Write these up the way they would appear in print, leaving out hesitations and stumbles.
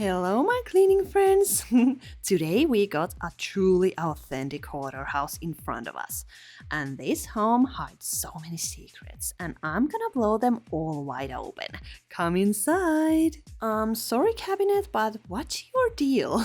Hello, my cleaning friends! Today we got a truly authentic hoarder house in front of us. And this home hides so many secrets, and I'm gonna blow them all wide open. Come inside! Sorry, cabinet, but what's your deal?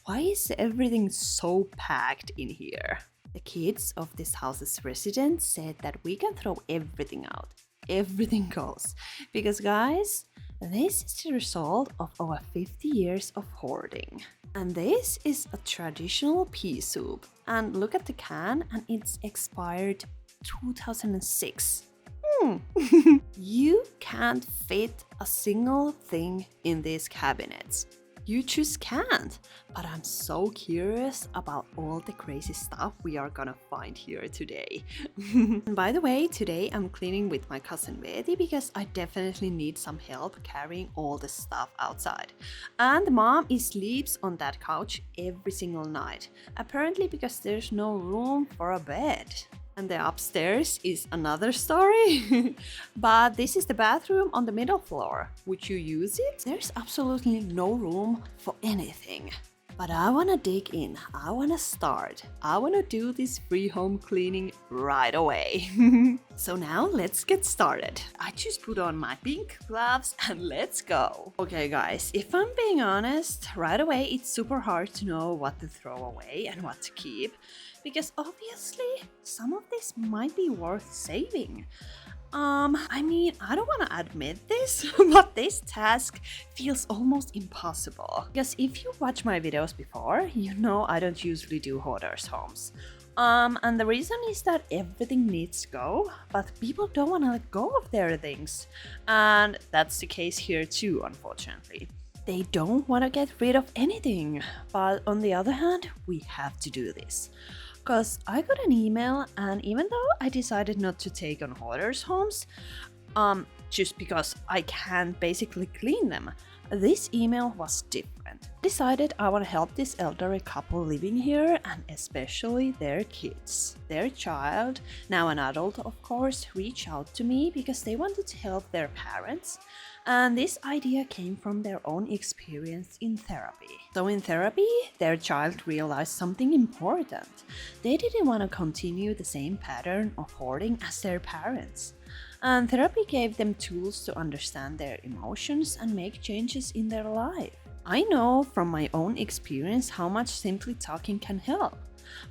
Why is everything so packed in here? The kids of this house's residents said that we can throw everything out. Everything goes. Because, guys, this is the result of over 50 years of hoarding. And this is a traditional pea soup. And look at the can, and it's expired 2006. You can't fit a single thing in these cabinets. You just can't. But I'm so curious about all the crazy stuff we are gonna find here today. And by the way, today I'm cleaning with my cousin Betty because I definitely need some help carrying all the stuff outside. And mom sleeps on that couch every single night, apparently because there's no room for a bed. And the upstairs is another story. But this is the bathroom on the middle floor. Would you use it? There's absolutely no room for anything. But I wanna dig in, I wanna start, I wanna do this free home cleaning right away. So now let's get started. I just put on my pink gloves and let's go. Okay guys, if I'm being honest, right away it's super hard to know what to throw away and what to keep. Because obviously some of this might be worth saving. I don't want to admit this, but this task feels almost impossible. Because if you watch my videos before, you know I don't usually do hoarders homes. And the reason is that everything needs to go, but people don't want to let go of their things. And that's the case here too, unfortunately. They don't want to get rid of anything, but on the other hand, we have to do this. Because I got an email, and even though I decided not to take on hoarders homes, just because I can't basically clean them, this email was different. I decided I want to help this elderly couple living here, and especially their kids. Their child, now an adult of course, reached out to me because they wanted to help their parents. And this idea came from their own experience in therapy. So in therapy, their child realized something important. They didn't want to continue the same pattern of hoarding as their parents. And therapy gave them tools to understand their emotions and make changes in their life. I know from my own experience how much simply talking can help.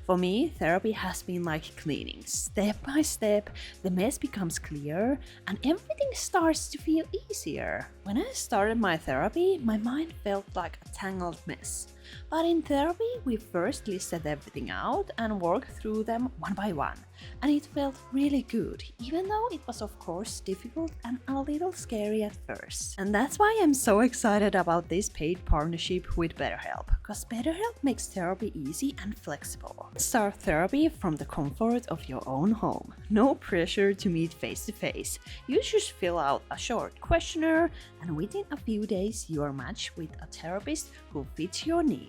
For me, therapy has been like cleaning. Step by step, the mess becomes clearer and everything starts to feel easier. When I started my therapy, my mind felt like a tangled mess. But in therapy, we first listed everything out and worked through them one by one. And it felt really good, even though it was of course difficult and a little scary at first. And that's why I'm so excited about this paid partnership with BetterHelp, because BetterHelp makes therapy easy and flexible. Start therapy from the comfort of your own home. No pressure to meet face to face. You just fill out a short questionnaire, and within a few days you are matched with a therapist who fits your needs.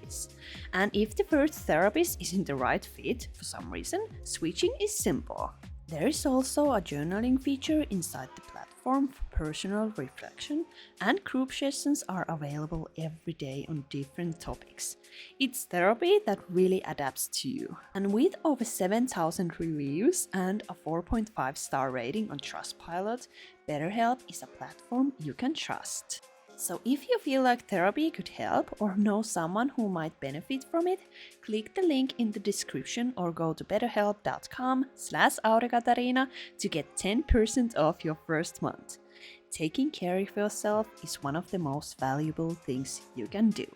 And if the first therapist isn't the right fit for some reason, switching is simple. There is also a journaling feature inside the platform for personal reflection, and group sessions are available every day on different topics. It's therapy that really adapts to you. And with over 7,000 reviews and a 4.5-star rating on Trustpilot, BetterHelp is a platform you can trust. So if you feel like therapy could help or know someone who might benefit from it, click the link in the description or go to betterhelp.com/aurekatarina to get 10% off your first month. Taking care of yourself is one of the most valuable things you can do.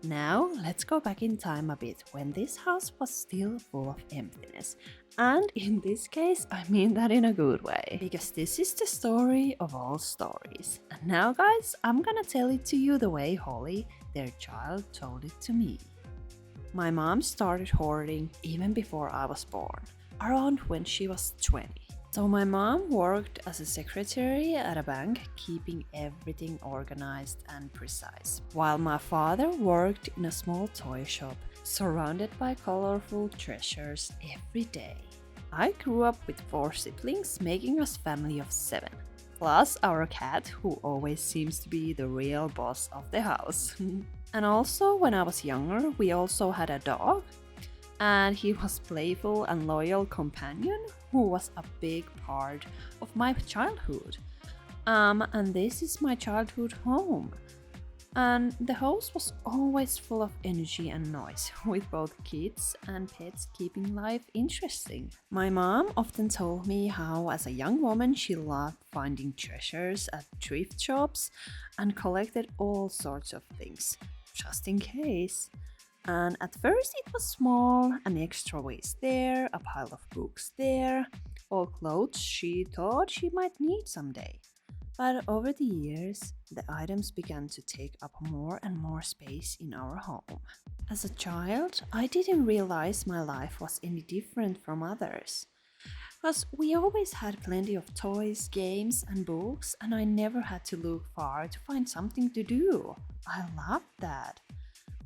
Now, let's go back in time a bit when this house was still full of emptiness. And in this case, I mean that in a good way, because this is the story of all stories. And now, guys, I'm gonna tell it to you the way Holly, their child, told it to me. My mom started hoarding even before I was born, around when she was 20. So my mom worked as a secretary at a bank, keeping everything organized and precise, while my father worked in a small toy shop, surrounded by colorful treasures every day. I grew up with 4 siblings, making us a family of 7. Plus our cat, who always seems to be the real boss of the house. And also, when I was younger, we also had a dog, and he was playful and loyal companion who was a big part of my childhood. And this is my childhood home. And the house was always full of energy and noise, with both kids and pets keeping life interesting. My mom often told me how, as a young woman, she loved finding treasures at thrift shops and collected all sorts of things, just in case. And at first it was small, an extra vase there, a pile of books there, all clothes she thought she might need someday. But over the years, the items began to take up more and more space in our home. As a child, I didn't realize my life was any different from others. Because we always had plenty of toys, games, and books, and I never had to look far to find something to do. I loved that.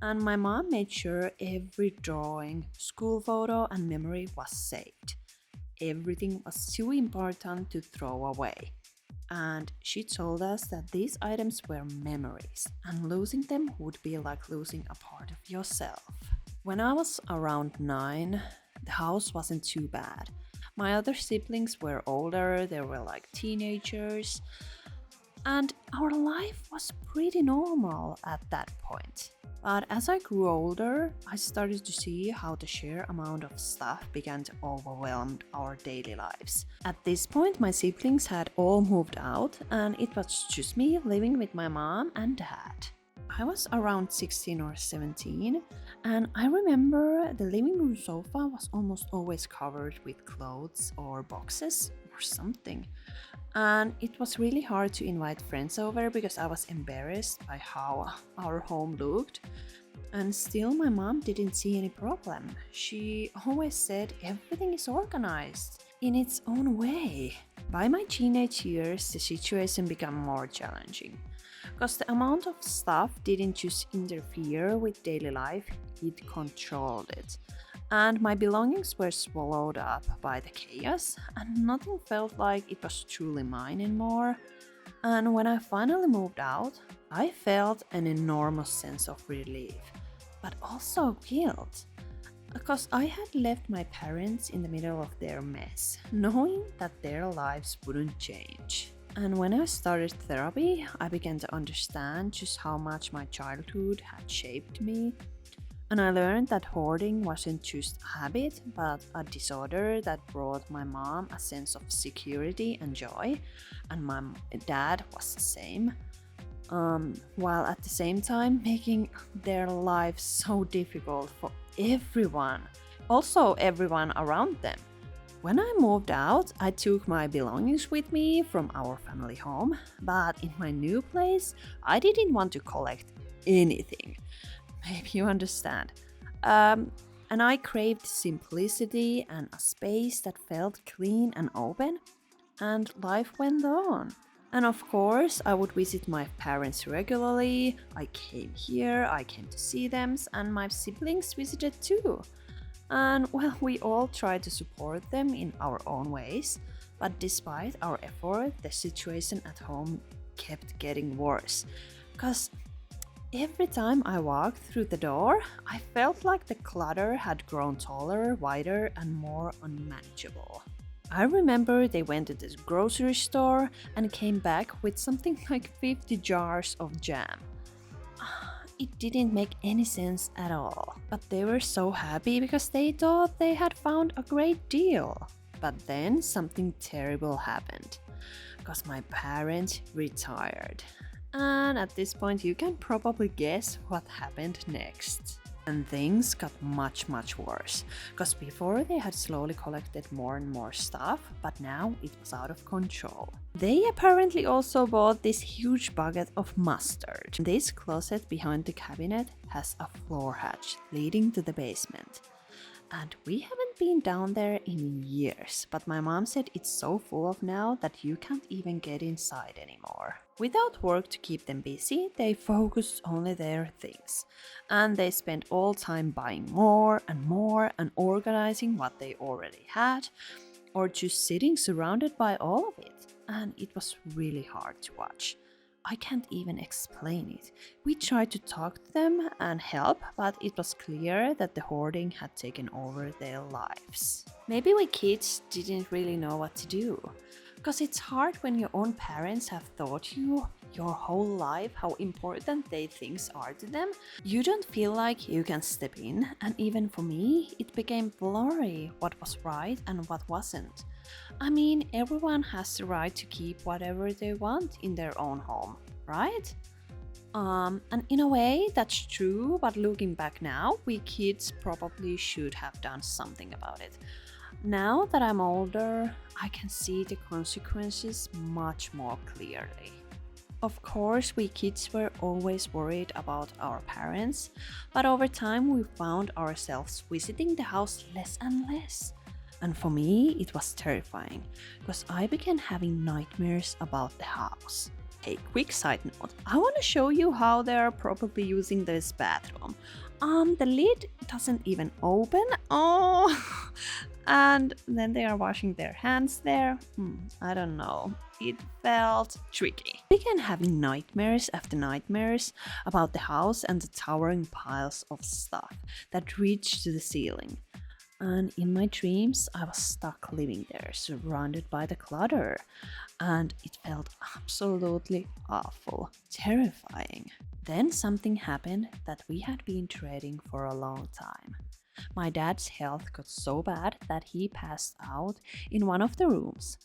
And my mom made sure every drawing, school photo, and memory was saved. Everything was too important to throw away. And she told us that these items were memories, and losing them would be like losing a part of yourself. When I was around 9, the house wasn't too bad. My other siblings were older, they were like teenagers, and our life was pretty normal at that point. But as I grew older, I started to see how the sheer amount of stuff began to overwhelm our daily lives. At this point, my siblings had all moved out, and it was just me living with my mom and dad. I was around 16 or 17, and I remember the living room sofa was almost always covered with clothes or boxes or something. And it was really hard to invite friends over because I was embarrassed by how our home looked. And still, my mom didn't see any problem. She always said everything is organized in its own way. By my teenage years, the situation became more challenging. Because the amount of stuff didn't just interfere with daily life, it controlled it. And my belongings were swallowed up by the chaos, and nothing felt like it was truly mine anymore. And when I finally moved out, I felt an enormous sense of relief, but also guilt. Because I had left my parents in the middle of their mess, knowing that their lives wouldn't change. And when I started therapy, I began to understand just how much my childhood had shaped me. And I learned that hoarding wasn't just a habit, but a disorder that brought my mom a sense of security and joy, and my dad was the same, while at the same time making their lives so difficult for everyone, also everyone around them. When I moved out, I took my belongings with me from our family home, but in my new place, I didn't want to collect anything. Maybe you understand. And I craved simplicity and a space that felt clean and open, and life went on. And of course, I would visit my parents regularly. I came here, I came to see them, and my siblings visited too. And well, we all tried to support them in our own ways, but despite our effort, the situation at home kept getting worse. Because every time I walked through the door, I felt like the clutter had grown taller, wider, and more unmanageable. I remember they went to the grocery store and came back with something like 50 jars of jam. It didn't make any sense at all, but they were so happy because they thought they had found a great deal. But then something terrible happened, because my parents retired. And at this point, you can probably guess what happened next. And things got much worse, because before they had slowly collected more and more stuff, but now it was out of control. They apparently also bought this huge bucket of mustard. This closet behind the cabinet has a floor hatch leading to the basement. And we haven't been down there in years, but my mom said it's so full of now that you can't even get inside anymore. Without work to keep them busy, they focused only their things. And they spent all time buying more and organizing what they already had, or just sitting surrounded by all of it. and it was really hard to watch. I can't even explain it. We tried to talk to them and help, but it was clear that the hoarding had taken over their lives. Maybe we kids didn't really know what to do. Because it's hard when your own parents have taught you your whole life how important they things are to them. You don't feel like you can step in, and even for me, it became blurry what was right and what wasn't. I mean, everyone has the right to keep whatever they want in their own home, right? And in a way, that's true, but looking back now, we kids probably should have done something about it. Now that I'm older, I can see the consequences much more clearly. Of course, we kids were always worried about our parents, but over time we found ourselves visiting the house less and less. And for me, it was terrifying, because I began having nightmares about the house. A quick side note, I want to show you how they are probably using this bathroom. The lid doesn't even open. Oh, and then they are washing their hands there. I don't know. It felt tricky. I began having nightmares after nightmares about the house and the towering piles of stuff that reached to the ceiling. And in my dreams, I was stuck living there, surrounded by the clutter. And it felt absolutely awful, terrifying. Then something happened that we had been dreading for a long time. My dad's health got so bad that he passed out in one of the rooms.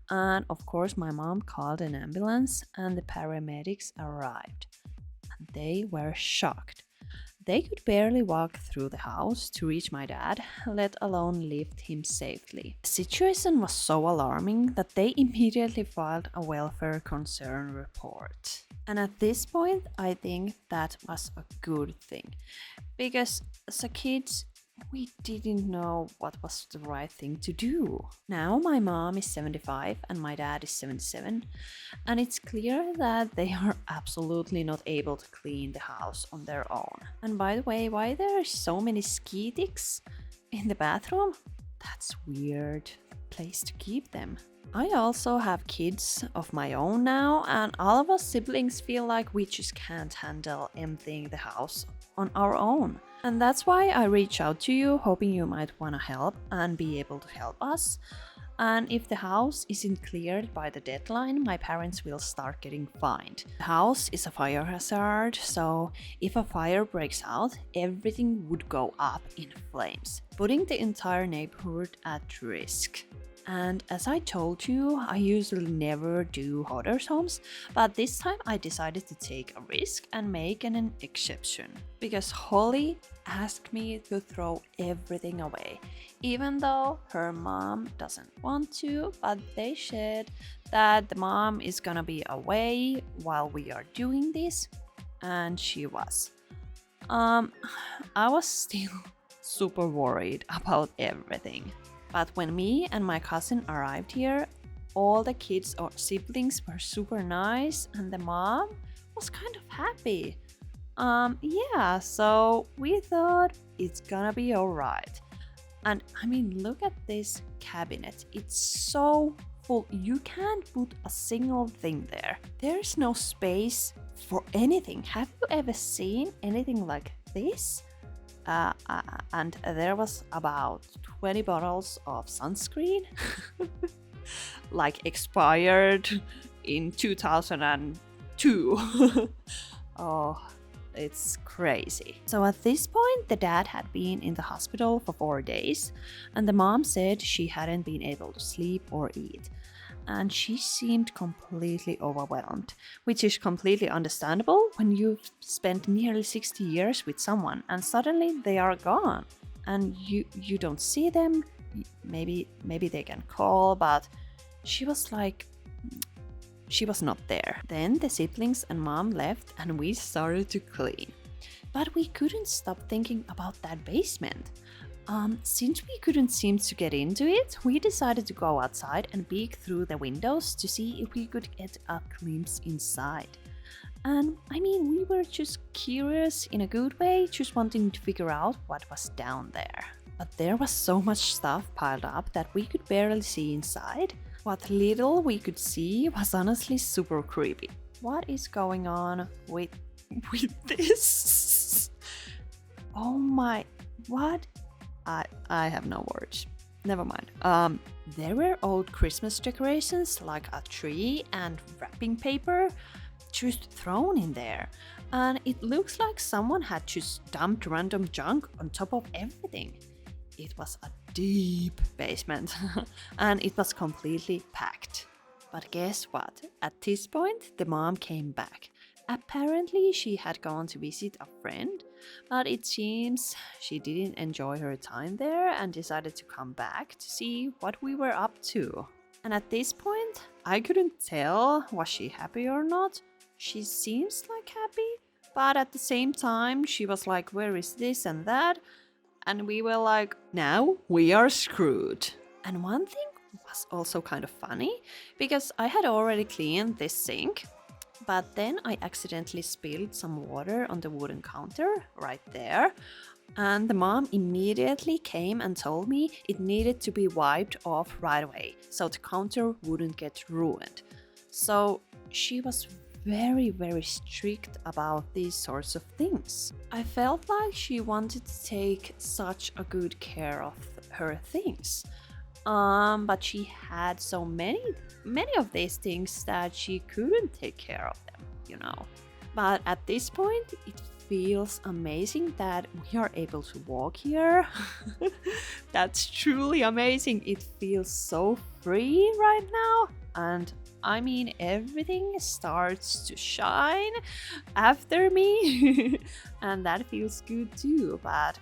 And of course, my mom called an ambulance and the paramedics arrived. And they were shocked. They could barely walk through the house to reach my dad, let alone lift him safely. The situation was so alarming that they immediately filed a welfare concern report. And at this point, I think that was a good thing. Because as a kid, we didn't know what was the right thing to do. Now my mom is 75 and my dad is 77, and it's clear that they are absolutely not able to clean the house on their own. And by the way, why there are so many ski sticks in the bathroom? That's weird place to keep them. I also have kids of my own now, and all of us siblings feel like we just can't handle emptying the house on our own. And that's why I reach out to you, hoping you might want to help and be able to help us. And if the house isn't cleared by the deadline, my parents will start getting fined. The house is a fire hazard, so if a fire breaks out, everything would go up in flames, putting the entire neighborhood at risk. And as I told you, I usually never do hoarders homes, but this time I decided to take a risk and make an exception. Because Holly asked me to throw everything away, even though her mom doesn't want to, but they said that the mom is gonna be away while we are doing this, and she was. I was still super worried about everything. But when me and my cousin arrived here, all the kids or siblings were super nice and the mom was kind of happy. Yeah, so we thought it's gonna be alright. And I mean, look at this cabinet. It's so full. You can't put a single thing there. There's no space for anything. Have you ever seen anything like this? And there was about 20 bottles of sunscreen, like expired in 2002. Oh, it's crazy. So at this point, the dad had been in the hospital for 4 days, and the mom said she hadn't been able to sleep or eat. And she seemed completely overwhelmed, which is completely understandable when you've spent nearly 60 years with someone and suddenly they are gone and you don't see them. Maybe they can call, but she was not there. Then the siblings and mom left and we started to clean. But we couldn't stop thinking about that basement. Since we couldn't seem to get into it, we decided to go outside and peek through the windows to see if we could get a glimpse inside. And I mean, we were just curious in a good way, just wanting to figure out what was down there. But there was so much stuff piled up that we could barely see inside. What little we could see was honestly super creepy. What is going on with this? Oh my, what? I have no words. Never mind. There were old Christmas decorations like a tree and wrapping paper just thrown in there. And it looks like someone had just dumped random junk on top of everything. It was a deep basement and it was completely packed. But guess what? At this point, the mom came back. Apparently, she had gone to visit a friend, but it seems she didn't enjoy her time there and decided to come back to see what we were up to. And at this point, I couldn't tell was she happy or not. She seems like happy, but at the same time, she was like, where is this and that? And we were like, now we are screwed. And one thing was also kind of funny because I had already cleaned this sink, but then I accidentally spilled some water on the wooden counter right there. And the mom immediately came and told me it needed to be wiped off right away so the counter wouldn't get ruined. So she was very strict about these sorts of things. I felt like she wanted to take such a good care of her things. But she had so many of these things that she couldn't take care of them, you know. But at this point, it feels amazing that we are able to walk here. That's truly amazing. It feels so free right now. And I mean, everything starts to shine after me. And that feels good too. But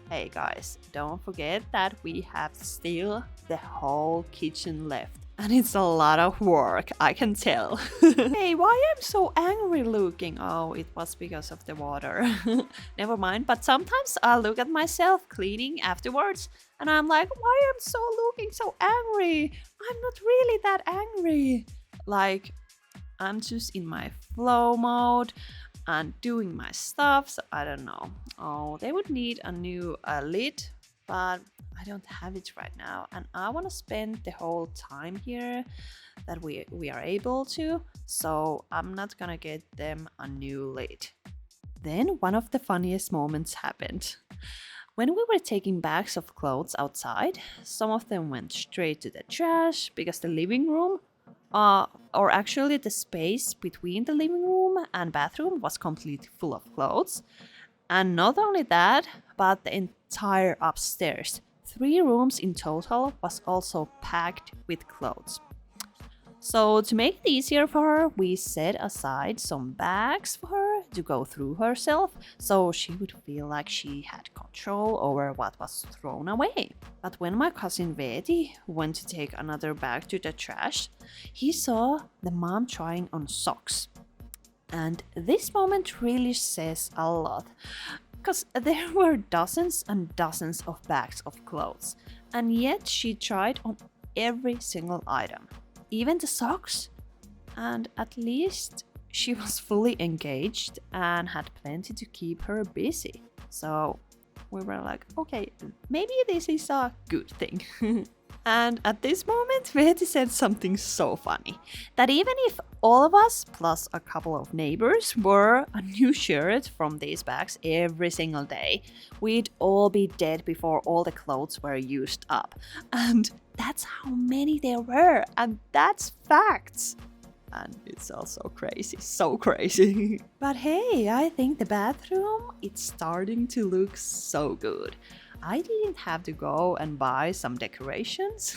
hey guys, don't forget that we have still the whole kitchen left. And it's a lot of work, I can tell. Hey, why I'm so angry looking? Oh, it was because of the water. Never mind, but sometimes I look at myself cleaning afterwards and I'm like, why am so looking so angry? I'm not really that angry. Like, I'm just in my flow mode and doing my stuff, so I don't know. Oh, they would need a new lid, but I don't have it right now, and I want to spend the whole time here that we are able to, so I'm not gonna get them a new lid. Then one of the funniest moments happened. When we were taking bags of clothes outside, some of them went straight to the trash because the living room, or actually the space between the living room and bathroom was completely full of clothes. And not only that, but the entire upstairs, 3 rooms in total, was also packed with clothes. So to make it easier for her, we set aside some bags for her to go through herself, so she would feel like she had control over what was thrown away. But when my cousin Veti went to take another bag to the trash, he saw the mom trying on socks. And this moment really says a lot, because there were dozens and dozens of bags of clothes, and yet she tried on every single item, even the socks. And at least she was fully engaged and had plenty to keep her busy. So we were like, okay, maybe this is a good thing. And at this moment, Veti said something so funny, that even if all of us, plus a couple of neighbors, wore a new shirt from these bags every single day, we'd all be dead before all the clothes were used up. And that's how many there were, and that's facts. And it's also crazy, so crazy. But hey, I think the bathroom, it's starting to look so good. I didn't have to go and buy some decorations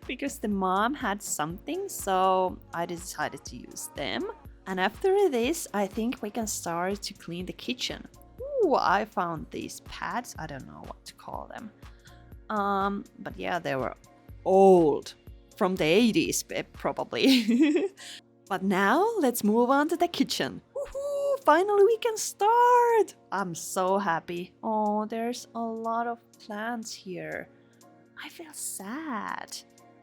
because the mom had something, so I decided to use them. And after this, I think we can start to clean the kitchen. Ooh, I found these pads, I don't know what to call them. But yeah, they were old, from the 80s probably. But now let's move on to the kitchen. Woohoo! Finally we can start! I'm so happy. Oh, there's a lot of plants here. I feel sad.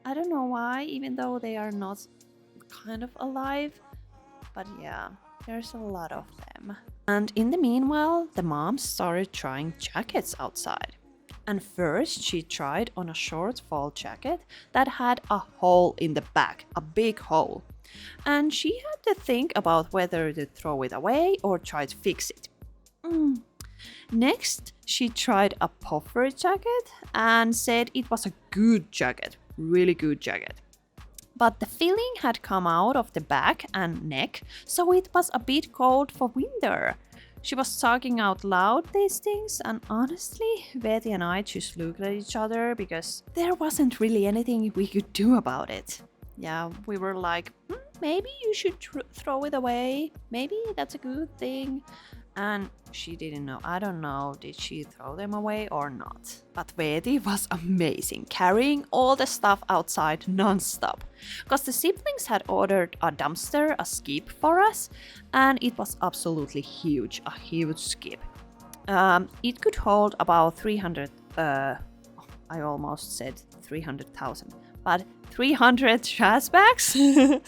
I don't know why, even though they are not kind of alive. But yeah, there's a lot of them. And in the meanwhile, the mom started trying jackets outside. And first she tried on a short fall jacket that had a hole in the back, a big hole. And she had to think about whether to throw it away or try to fix it. Next, she tried a puffer jacket and said it was a good jacket, really good jacket. But the filling had come out of the back and neck, so it was a bit cold for winter. She was talking out loud these things, and honestly, Betty and I just looked at each other because there wasn't really anything we could do about it. Yeah, we were like, maybe you should throw it away. Maybe that's a good thing. And she didn't know. I don't know, did she throw them away or not? But Betty was amazing, carrying all the stuff outside non-stop. Because the siblings had ordered a dumpster, a skip for us, and it was absolutely huge, a huge skip. It could hold about 300, I almost said 300,000, but 300 trash bags. And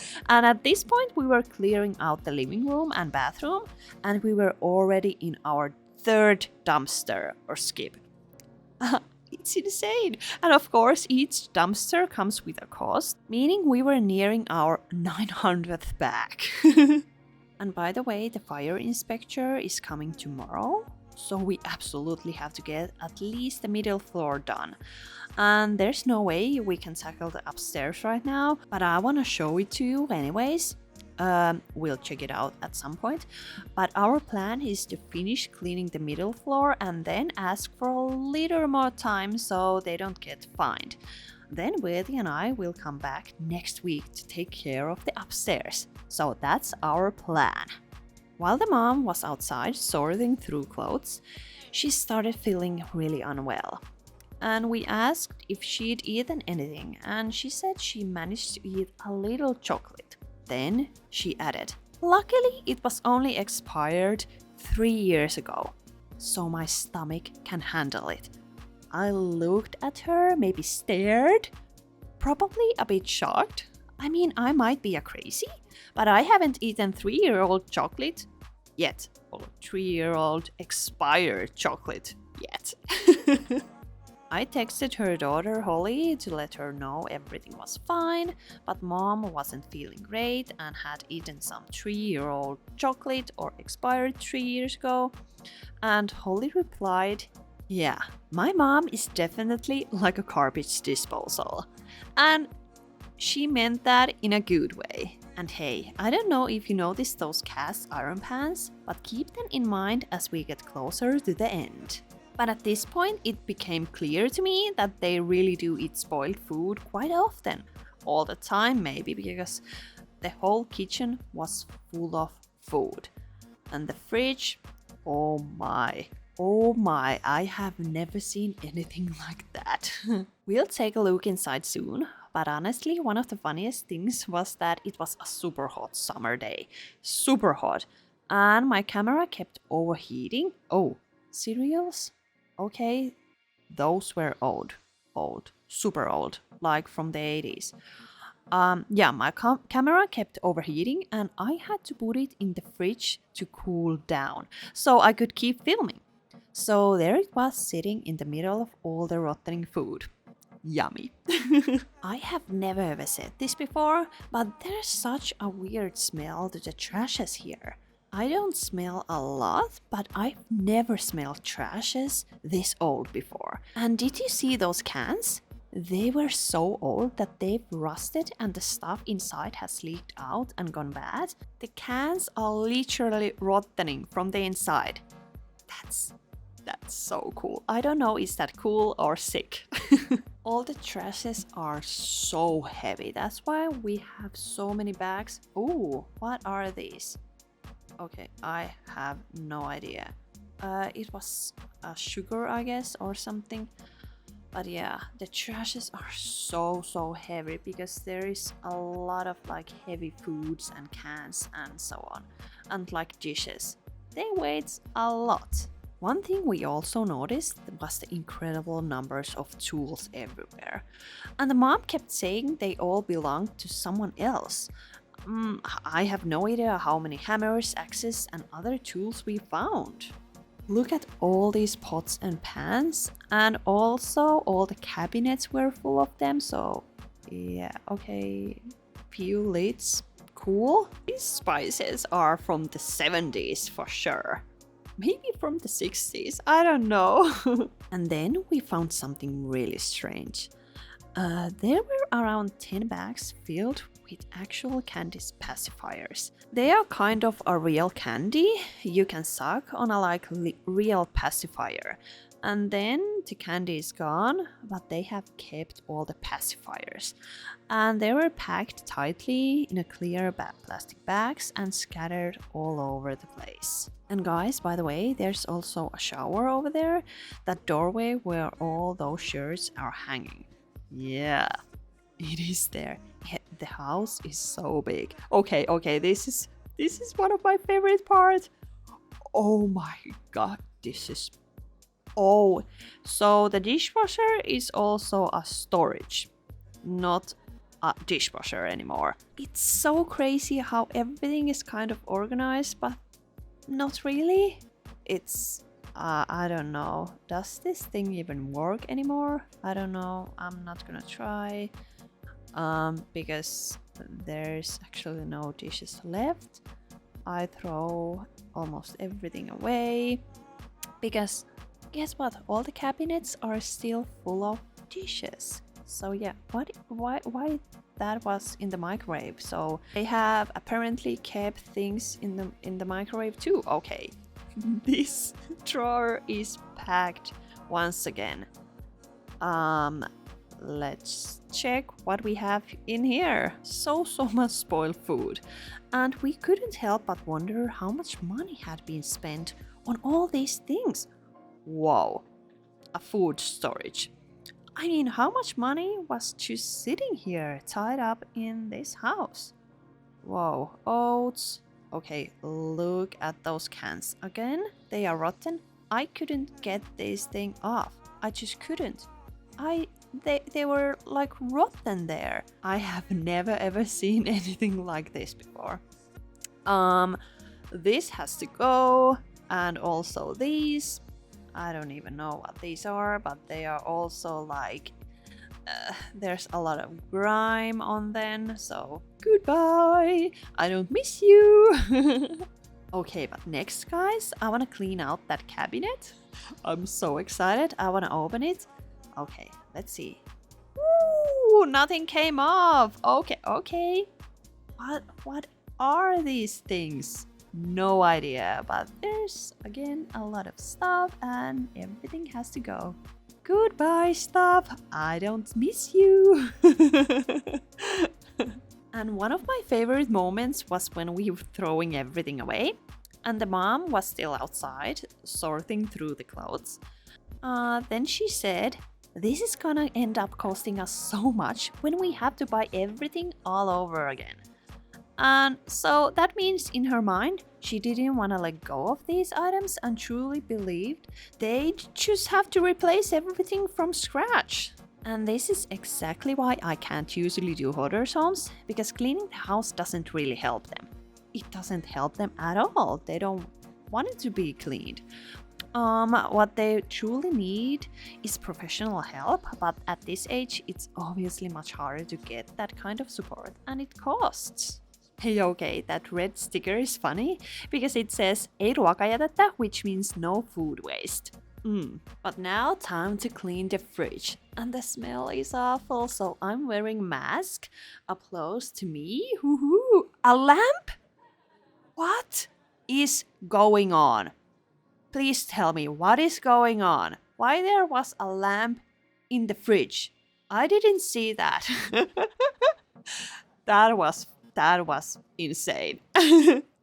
at this point we were clearing out the living room and bathroom, and we were already in our third dumpster or skip. It's insane. And of course each dumpster comes with a cost, meaning we were nearing our 900th bag. And by the way, the fire inspector is coming tomorrow, so we absolutely have to get at least the middle floor done. And there's no way we can tackle the upstairs right now, but I want to show it to you anyways. We'll check it out at some point. But our plan is to finish cleaning the middle floor and then ask for a little more time so they don't get fined. Then Weddy and I will come back next week to take care of the upstairs. So that's our plan. While the mom was outside sorting through clothes, she started feeling really unwell. And we asked if she'd eaten anything, and she said she managed to eat a little chocolate. Then she added, "Luckily it was only expired 3 years ago, so my stomach can handle it." I looked at her, maybe stared, probably a bit shocked. I mean, I might be a crazy, but I haven't eaten 3-year-old chocolate yet, or 3-year-old expired chocolate yet. I texted her daughter Holly to let her know everything was fine, but mom wasn't feeling great and had eaten some 3-year-old chocolate or expired 3 years ago. And Holly replied, "Yeah, my mom is definitely like a garbage disposal." And she meant that in a good way. And hey, I don't know if you noticed those cast iron pans, but keep them in mind as we get closer to the end. But at this point, it became clear to me that they really do eat spoiled food quite often. All the time, maybe, because the whole kitchen was full of food. And the fridge, oh my, I have never seen anything like that. We'll take a look inside soon, but honestly, one of the funniest things was that it was a super hot summer day. Super hot. And my camera kept overheating. Oh, cereals? Okay, those were old, super old, like from the 80s. Yeah, my camera kept overheating and I had to put it in the fridge to cool down so I could keep filming. So there it was sitting in the middle of all the rotting food. Yummy. I have never ever said this before, but there's such a weird smell to the trashes here. I don't smell a lot, but I've never smelled trashes this old before. And did you see those cans? They were so old that they've rusted and the stuff inside has leaked out and gone bad. The cans are literally rotting from the inside. That's so cool. I don't know, is that cool or sick? All the trashes are so heavy. That's why we have so many bags. Oh, what are these? Okay, I have no idea. It was sugar, I guess, or something. But yeah, the trashes are so heavy because there is a lot of like heavy foods and cans and so on. And like dishes. They weigh a lot. One thing we also noticed was the incredible numbers of tools everywhere. And the mom kept saying they all belonged to someone else. I have no idea how many hammers, axes, and other tools we found. Look at all these pots and pans, and also all the cabinets were full of them, so yeah, okay, few lids, cool. These spices are from the 70s for sure. Maybe from the 60s, I don't know. And then we found something really strange. There were around 10 bags filled with actual candy pacifiers. They are kind of a real candy you can suck on a real pacifier. And then the candy is gone, but they have kept all the pacifiers. And they were packed tightly in a clear plastic bags and scattered all over the place. And guys, by the way, there's also a shower over there, that doorway where all those shirts are hanging. Yeah, it is there. The house is so big. Okay, this is one of my favorite parts. Oh my god, this is... Oh, so the dishwasher is also a storage, not a dishwasher anymore. It's so crazy how everything is kind of organized, but not really. It's I don't know. Does this thing even work anymore? I don't know. I'm not gonna try. Because there's actually no dishes left. I throw almost everything away. Because guess what? All the cabinets are still full of dishes. So yeah, why that was in the microwave? So they have apparently kept things in the microwave too. Okay. This drawer is packed once again. Let's check what we have in here. So much spoiled food. And we couldn't help but wonder how much money had been spent on all these things. Whoa, a food storage. I mean, how much money was just sitting here tied up in this house? Whoa, oats. Okay, look at those cans again. They are rotten. I couldn't get this thing off. I just couldn't. They were like rotten there. I have never ever seen anything like this before. This has to go, and also these. I don't even know what these are, but they are also like there's a lot of grime on them, so goodbye. I don't miss you. Okay, but next, guys, I want to clean out that cabinet. I'm so excited. I want to open it. Okay, let's see. Ooh, nothing came off. Okay. What are these things? No idea, but there's again a lot of stuff and everything has to go. Goodbye, stuff. I don't miss you. And one of my favorite moments was when we were throwing everything away and the mom was still outside sorting through the clothes. Then she said, "This is gonna end up costing us so much when we have to buy everything all over again." And so that means in her mind, she didn't want to let go of these items and truly believed they'd just have to replace everything from scratch. And this is exactly why I can't usually do hoarders' homes, because cleaning the house doesn't really help them. It doesn't help them at all. They don't want it to be cleaned. What they truly need is professional help, but at this age, it's obviously much harder to get that kind of support, and it costs. Hey, okay, that red sticker is funny because it says ei ruokajätettä, which means no food waste. But now time to clean the fridge. And the smell is awful, so I'm wearing mask. Applause to me. Woohoo! A lamp? What is going on? Please tell me what is going on. Why there was a lamp in the fridge? I didn't see that. That was insane.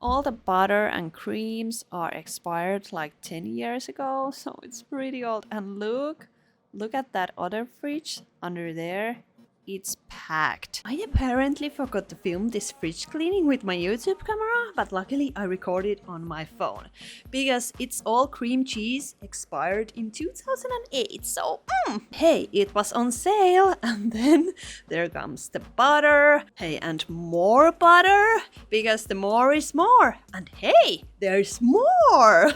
All the butter and creams are expired like 10 years ago, so it's pretty old. And look at that other fridge under there. it's packed. I apparently forgot to film this fridge cleaning with my YouTube camera, but luckily I recorded on my phone because it's all cream cheese expired in 2008. So, hey, it was on sale. And then there comes the butter. Hey, and more butter because the more is more. And hey, there's more.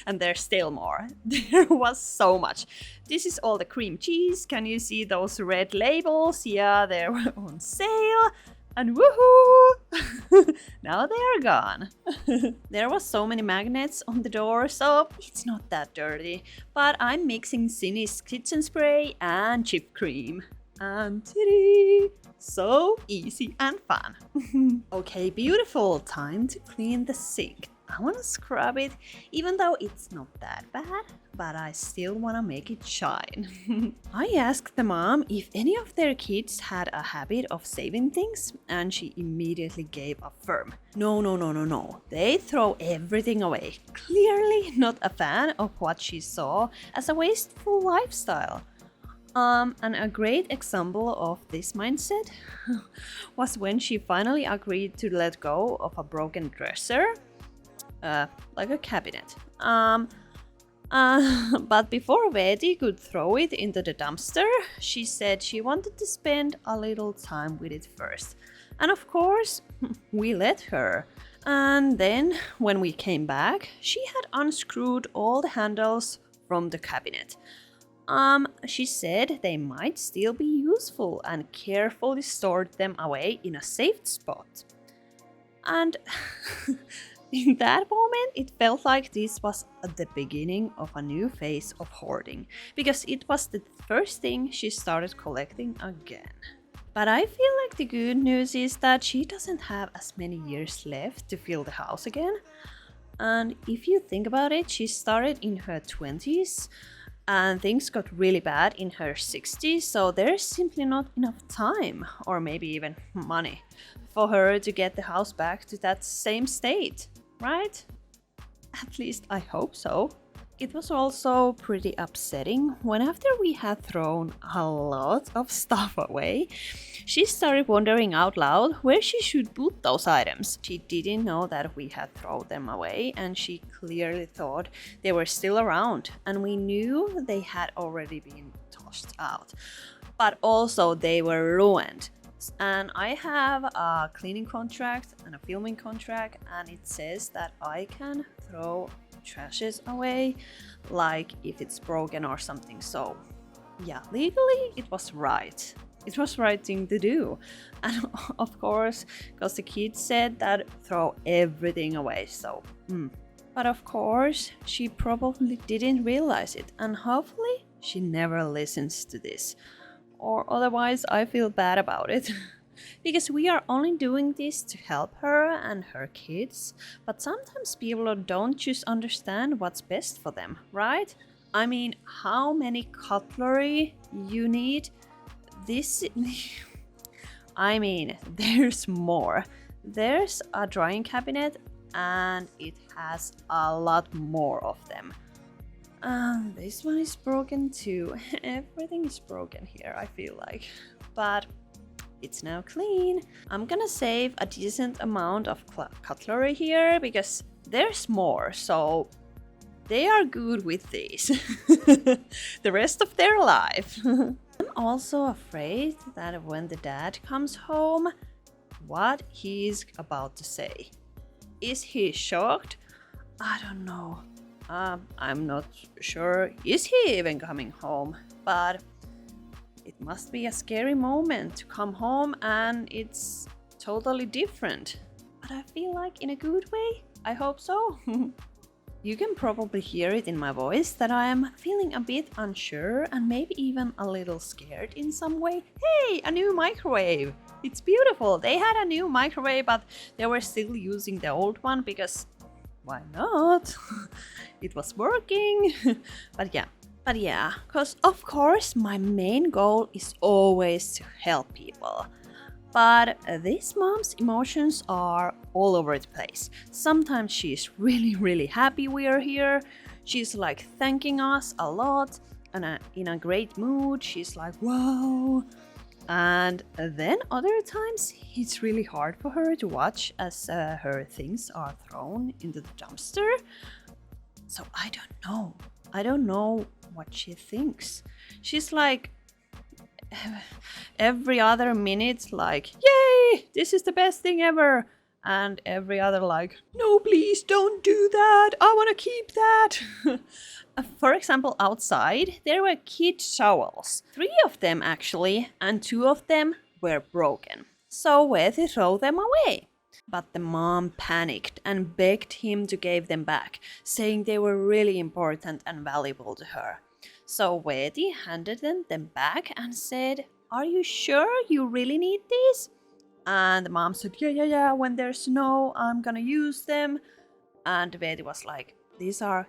And there's still more. There was so much. This is all the cream cheese. Can you see those red labels? Yeah, they were on sale. And woohoo! Now they are gone. There was so many magnets on the door, so it's not that dirty. But I'm mixing Cindy's kitchen spray and chip cream. And titty! So easy and fun. Okay, beautiful. Time to clean the sink. I want to scrub it, even though it's not that bad, but I still want to make it shine. I asked the mom if any of their kids had a habit of saving things, and she immediately gave a firm no. They throw everything away. Clearly not a fan of what she saw as a wasteful lifestyle. And a great example of this mindset was when she finally agreed to let go of a broken dresser. Like a cabinet. But before Vedi could throw it into the dumpster, she said she wanted to spend a little time with it first. And of course, we let her. And then, when we came back, she had unscrewed all the handles from the cabinet. She said they might still be useful and carefully stored them away in a safe spot. And in that moment, it felt like this was the beginning of a new phase of hoarding, because it was the first thing she started collecting again. But I feel like the good news is that she doesn't have as many years left to fill the house again. And if you think about it, she started in her 20s and things got really bad in her 60s, so there's simply not enough time, or maybe even money, for her to get the house back to that same state. Right? At least I hope so. It was also pretty upsetting when after we had thrown a lot of stuff away, she started wondering out loud where she should put those items. She didn't know that we had thrown them away, and she clearly thought they were still around, and we knew they had already been tossed out. But also they were ruined. And I have a cleaning contract and a filming contract, and it says that I can throw trashes away, like if it's broken or something. So yeah, legally it was right. It was right thing to do. And of course, because the kids said that throw everything away, so But of course, she probably didn't realize it, and hopefully she never listens to this. Or otherwise I feel bad about it. Because we are only doing this to help her and her kids, but sometimes people don't just understand what's best for them, right? I mean, how many cutlery you need? I mean, there's more. There's a drying cabinet and it has a lot more of them. This one is broken too. Everything is broken here, I feel like. But it's now clean. I'm gonna save a decent amount of cutlery here because there's more, so they are good with these the rest of their life. I'm also afraid that when the dad comes home, what he's about to say. Is he shocked? I don't know. I'm not sure. Is he even coming home? But it must be a scary moment to come home and it's totally different. But I feel like in a good way. I hope so. You can probably hear it in my voice that I am feeling a bit unsure and maybe even a little scared in some way. Hey, a new microwave! It's beautiful. They had a new microwave, but they were still using the old one because why not? It was working. But yeah, because of course my main goal is always to help people. But this mom's emotions are all over the place. Sometimes she's really happy we are here. She's like thanking us a lot and in a great mood. She's like, wow. And then other times it's really hard for her to watch as her things are thrown into the dumpster. So I don't know. I don't know what she thinks. She's like every other minute like, yay, this is the best thing ever. And every other like, no, please don't do that. I want to keep that. For example, outside, there were kid towels. 3 of them actually, and 2 of them were broken. So where to throw them away? But the mom panicked and begged him to give them back, saying they were really important and valuable to her. So Wedi handed them back and said, are you sure you really need these? And the mom said, yeah, when there's snow, I'm gonna use them. And Wedi was like, these are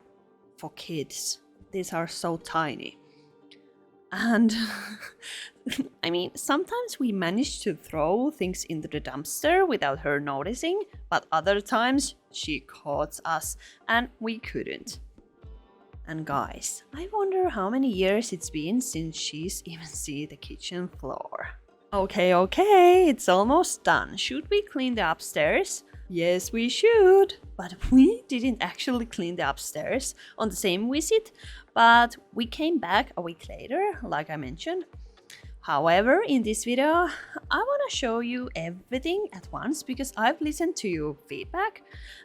for kids. These are so tiny. And I mean, sometimes we manage to throw things into the dumpster without her noticing, but other times she caught us and we couldn't. And guys, I wonder how many years it's been since she's even seen the kitchen floor. Okay, it's almost done. Should we clean the upstairs? Yes, we should. But we didn't actually clean the upstairs on the same visit, but we came back a week later, like I mentioned. However, in this video, I want to show you everything at once because I've listened to your feedback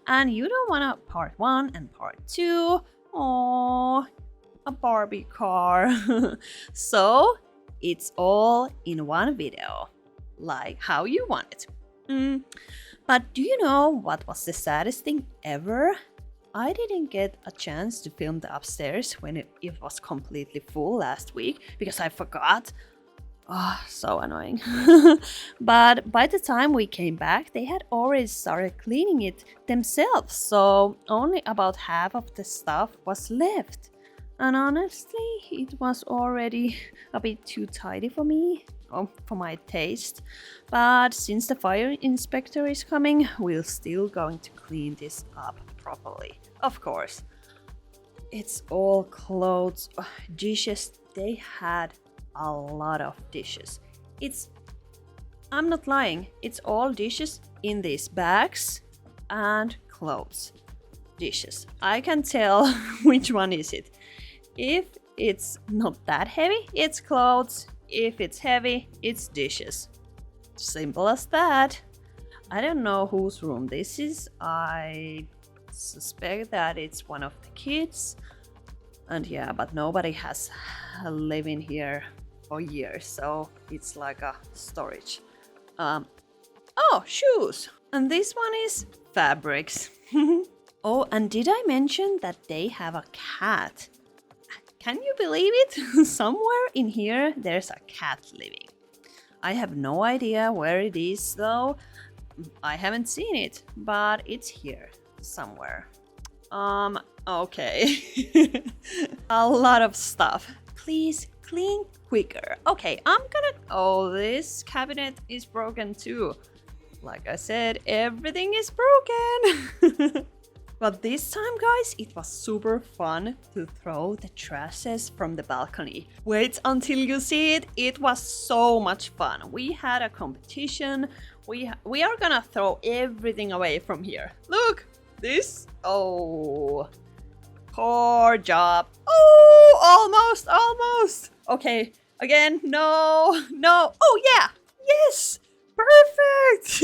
and you don't want a part 1 and part 2. Aww, a Barbie car. So, it's all in one video, like how you want it. But do you know what was the saddest thing ever? I didn't get a chance to film the upstairs when it was completely full last week because I forgot. Oh, so annoying. But by the time we came back, they had already started cleaning it themselves, so only about half of the stuff was left. And honestly, it was already a bit too tidy for me, for my taste. But since the fire inspector is coming, we're still going to clean this up properly. Of course. It's all clothes, dishes. They had a lot of dishes. I'm not lying, it's all dishes in these bags and clothes. Dishes. I can tell which one is it. If it's not that heavy, it's clothes. If it's heavy, it's dishes. Simple as that. I don't know whose room this is. I suspect that it's one of the kids. And yeah, but nobody has lived in here for years, so it's like a storage. Oh, shoes. And this one is fabrics. Oh, and did I mention that they have a cat? Can you believe it? Somewhere in here there's a cat living. I have no idea where it is though. I haven't seen it, but it's here somewhere. Okay. A lot of stuff. Please clean quicker. Okay, oh, this cabinet is broken too. Like I said, everything is broken. But this time, guys, it was super fun to throw the trashes from the balcony. Wait until you see it. It was so much fun. We had a competition. We are gonna throw everything away from here. Look, this. Oh, poor job. Oh, almost. Okay, again, no. Oh yeah, yes, perfect.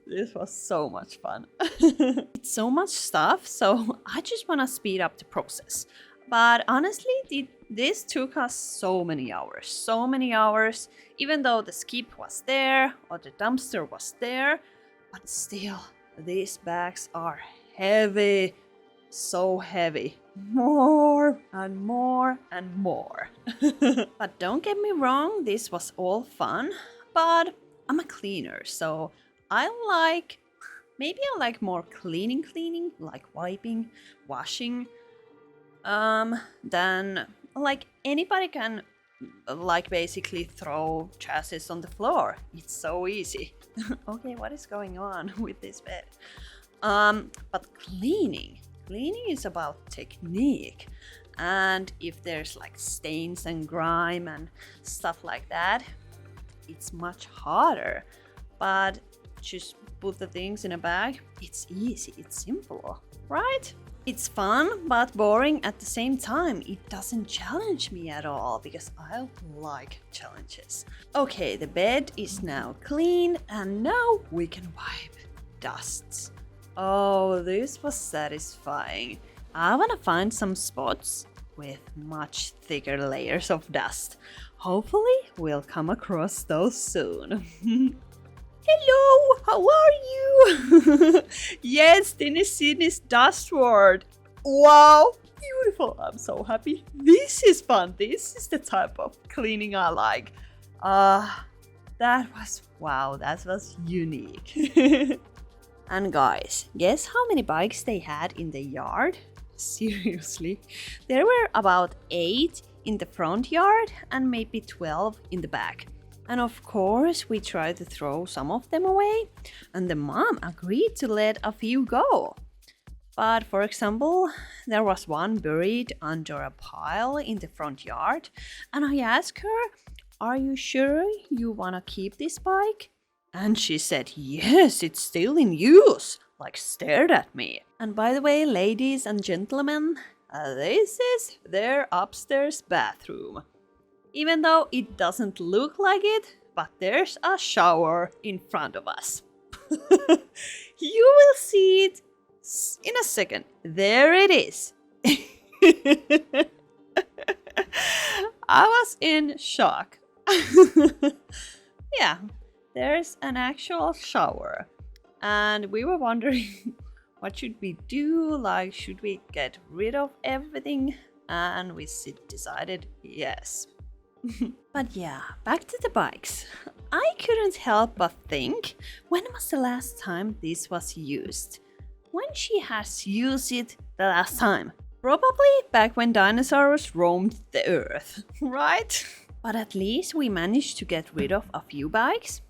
This was so much fun. It's so much stuff, so I just want to speed up the process. But honestly, this took us so many hours, even though the skip was there or the dumpster was there. But still, these bags are heavy, so heavy. More and more and more. But don't get me wrong, this was all fun, but I'm a cleaner, so I like more cleaning, like wiping, washing, than like anybody can like basically throw trashes on the floor. It's so easy. Okay, what is going on with this bed? But cleaning is about technique, And if there's like stains and grime and stuff like that, it's much harder. But just put the things in a bag, it's easy, it's simple, right? It's fun but boring at the same time. It doesn't challenge me at all because I like challenges. Okay, the bed is now clean and now we can wipe dusts. Oh, this was satisfying. I wanna find some spots with much thicker layers of dust. Hopefully we'll come across those soon. Hello, how are you? Yes, this is dashboard. Wow, beautiful. I'm so happy. This is fun. This is the type of cleaning I like. That was unique. And guys, guess how many bikes they had in the yard? Seriously, there were about 8 in the front yard and maybe 12 in the back. And of course, we tried to throw some of them away, and the mom agreed to let a few go. But for example, there was one buried under a pile in the front yard, and I asked her, "Are you sure you wanna keep this bike?" And she said, "Yes, it's still in use," like stared at me. And by the way, ladies and gentlemen, this is their upstairs bathroom. Even though it doesn't look like it, but there's a shower in front of us. You will see it in a second. There it is. I was in shock. Yeah, there's an actual shower. And we were wondering, what should we do? Like, should we get rid of everything? And we decided yes. But yeah, back to the bikes. I couldn't help but think, when was the last time this was used? When she has used it the last time? Probably back when dinosaurs roamed the earth, right? But at least we managed to get rid of a few bikes.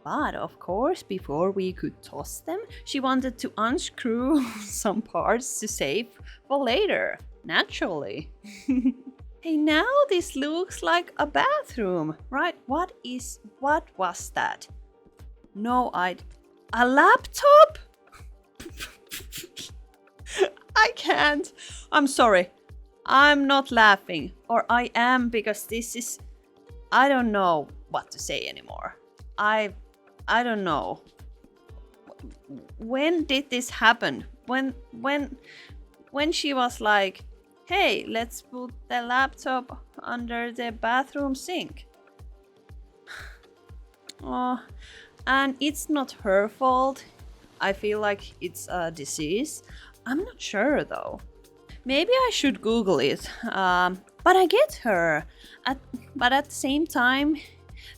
But of course, before we could toss them, she wanted to unscrew some parts to save for later, naturally. Hey, now this looks like a bathroom, right? What was that? No, a laptop? I can't. I'm sorry. I'm not laughing. Or I am, because I don't know what to say anymore. I don't know. When did this happen? When she was like, "Hey, let's put the laptop under the bathroom sink." Oh, and it's not her fault. I feel like it's a disease. I'm not sure though. Maybe I should Google it. But I get her. But at the same time,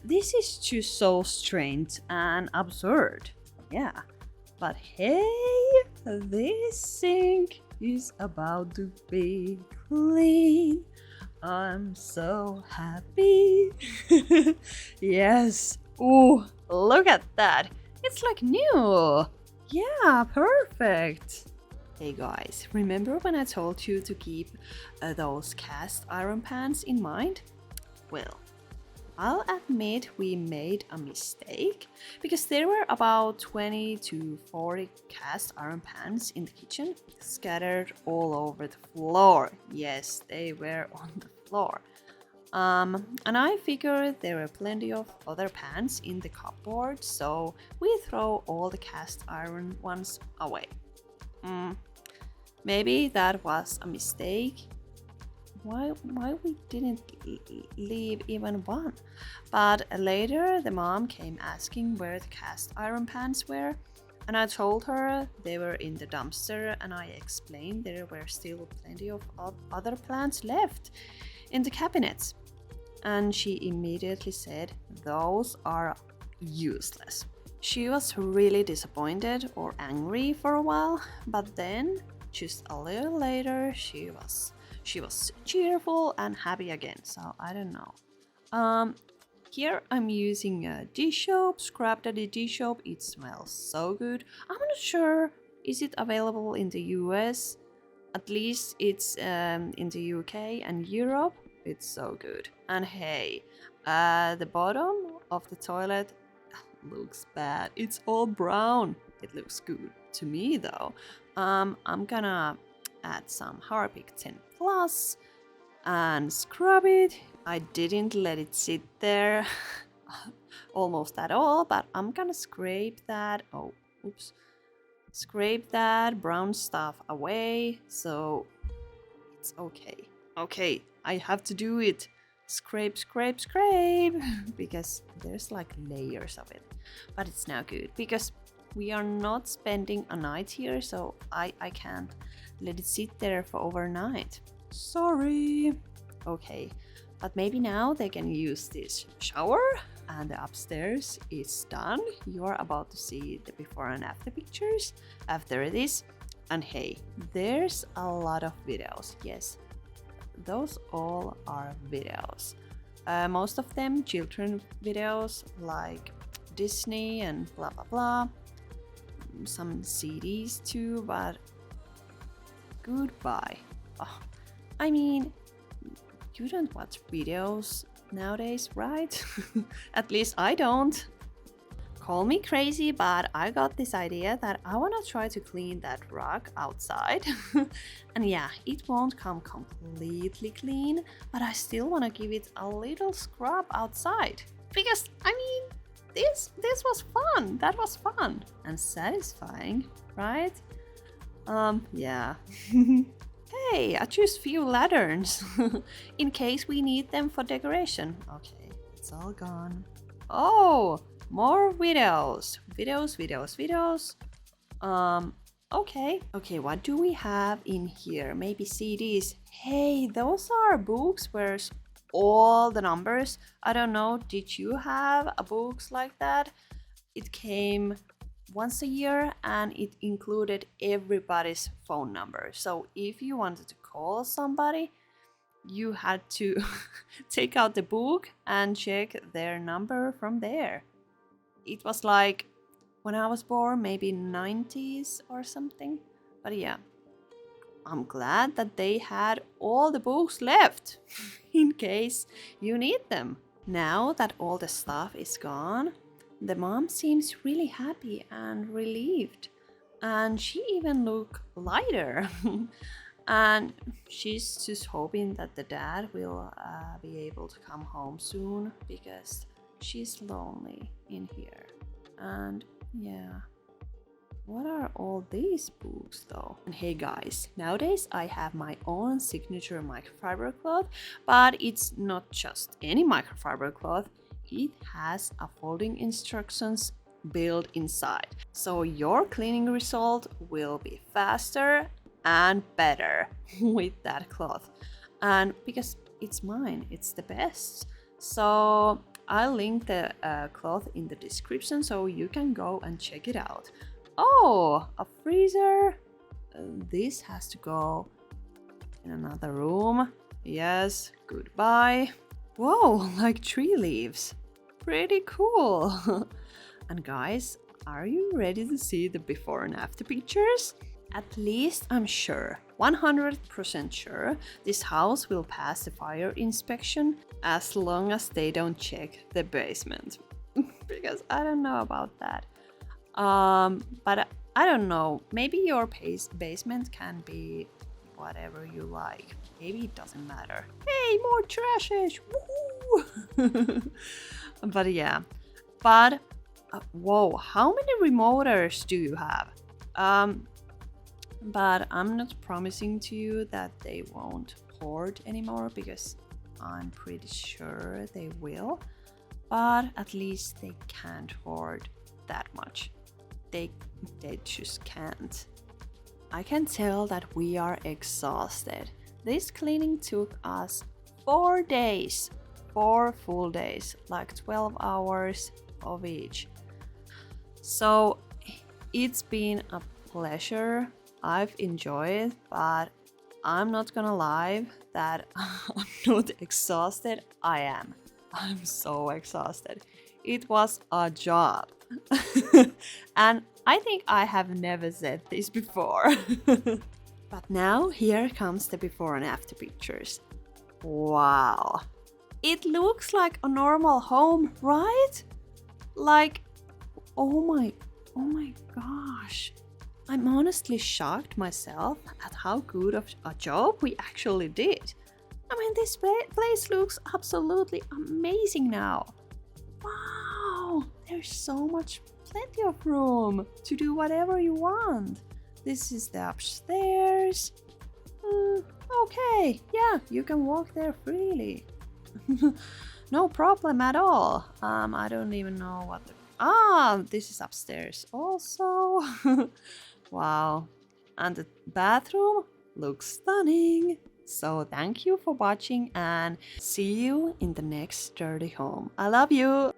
this is just so strange and absurd. Yeah. But hey, this sink is about to be clean. I'm so happy. Yes. Ooh, look at that. It's like new. Yeah, perfect. Hey guys, remember when I told you to keep those cast iron pans in mind? Well, I'll admit we made a mistake because there were about 20 to 40 cast iron pans in the kitchen scattered all over the floor. Yes, they were on the floor. And I figured there were plenty of other pans in the cupboard, so we throw all the cast iron ones away. Maybe that was a mistake. Why we didn't leave even one? But later the mom came asking where the cast iron pans were, and I told her they were in the dumpster, and I explained there were still plenty of other plants left in the cabinets. And she immediately said those are useless. She was really disappointed or angry for a while, but then just a little later she was cheerful and happy again, so I don't know. Here I'm using a dish soap, Scrap Daddy dish soap. It smells so good. I'm not sure, is it available in the US? At least it's in the UK and Europe. It's so good. And hey, the bottom of the toilet looks bad. It's all brown. It looks good to me though. I'm gonna add some Harpic 10 Plus and scrub it. I didn't let it sit there almost at all, but I'm gonna scrape that. Oh, oops. Scrape that brown stuff away so it's okay. Okay, I have to do it. Scrape, scrape, scrape because there's like layers of it. But it's now good because we are not spending a night here, so I can't let it sit there for overnight. Sorry. Okay, but maybe now they can use this shower and the upstairs is done. You are about to see the before and after pictures after this. And hey, there's a lot of videos. Yes, those all are videos. Most of them children videos like Disney and blah blah blah. Some CDs too, but goodbye. Oh, I mean, you don't watch videos nowadays, right? At least I don't. Call me crazy, but I got this idea that I want to try to clean that rug outside. And yeah, it won't come completely clean, but I still want to give it a little scrub outside. Because, I mean, this was fun. That was fun and satisfying, right? Yeah. Hey, I choose few lanterns in case we need them for decoration. Okay, it's all gone. Oh, more videos. Videos. Okay, what do we have in here? Maybe CDs. Hey, those are books where all the numbers. I don't know, did you have a books like that? It came once a year and it included everybody's phone number. So if you wanted to call somebody, you had to take out the book and check their number from there. It was like when I was born, maybe 90s or something. But yeah, I'm glad that they had all the books left in case you need them. Now that all the stuff is gone, the mom seems really happy and relieved, and she even looked lighter. And she's just hoping that the dad will be able to come home soon because she's lonely in here. And yeah, what are all these books though? And hey guys, nowadays I have my own signature microfiber cloth, but it's not just any microfiber cloth. It has a folding instructions built inside. So your cleaning result will be faster and better with that cloth. And because it's mine, it's the best. So I'll link the cloth in the description so you can go and check it out. Oh, a freezer. This has to go in another room. Yes, goodbye. Whoa, like tree leaves. Pretty cool. And guys, are you ready to see the before and after pictures? At least I'm sure, 100% sure, this house will pass the fire inspection as long as they don't check the basement. Because I don't know about that. But I don't know, maybe your basement can be whatever you like. Maybe it doesn't matter. Hey, more trashes! Woohoo! But yeah, but whoa, how many remoters do you have? But I'm not promising to you that they won't hoard anymore because I'm pretty sure they will. But at least they can't hoard that much. They just can't. I can tell that we are exhausted. This cleaning took us 4 days. 4 full days, like 12 hours of each. So it's been a pleasure. I've enjoyed, but I'm not gonna lie that I'm not exhausted. I am. I'm so exhausted. It was a job. And I think I have never said this before. But now here comes the before and after pictures. Wow. It looks like a normal home, right? Like, oh my gosh. I'm honestly shocked myself at how good of a job we actually did. I mean, this place looks absolutely amazing now. Wow, there's so much, plenty of room to do whatever you want. This is the upstairs. Okay, yeah, you can walk there freely. No problem at all. I don't even know what the... this is upstairs also. Wow. And the bathroom looks stunning. So thank you for watching and see you in the next sturdy home. I love you.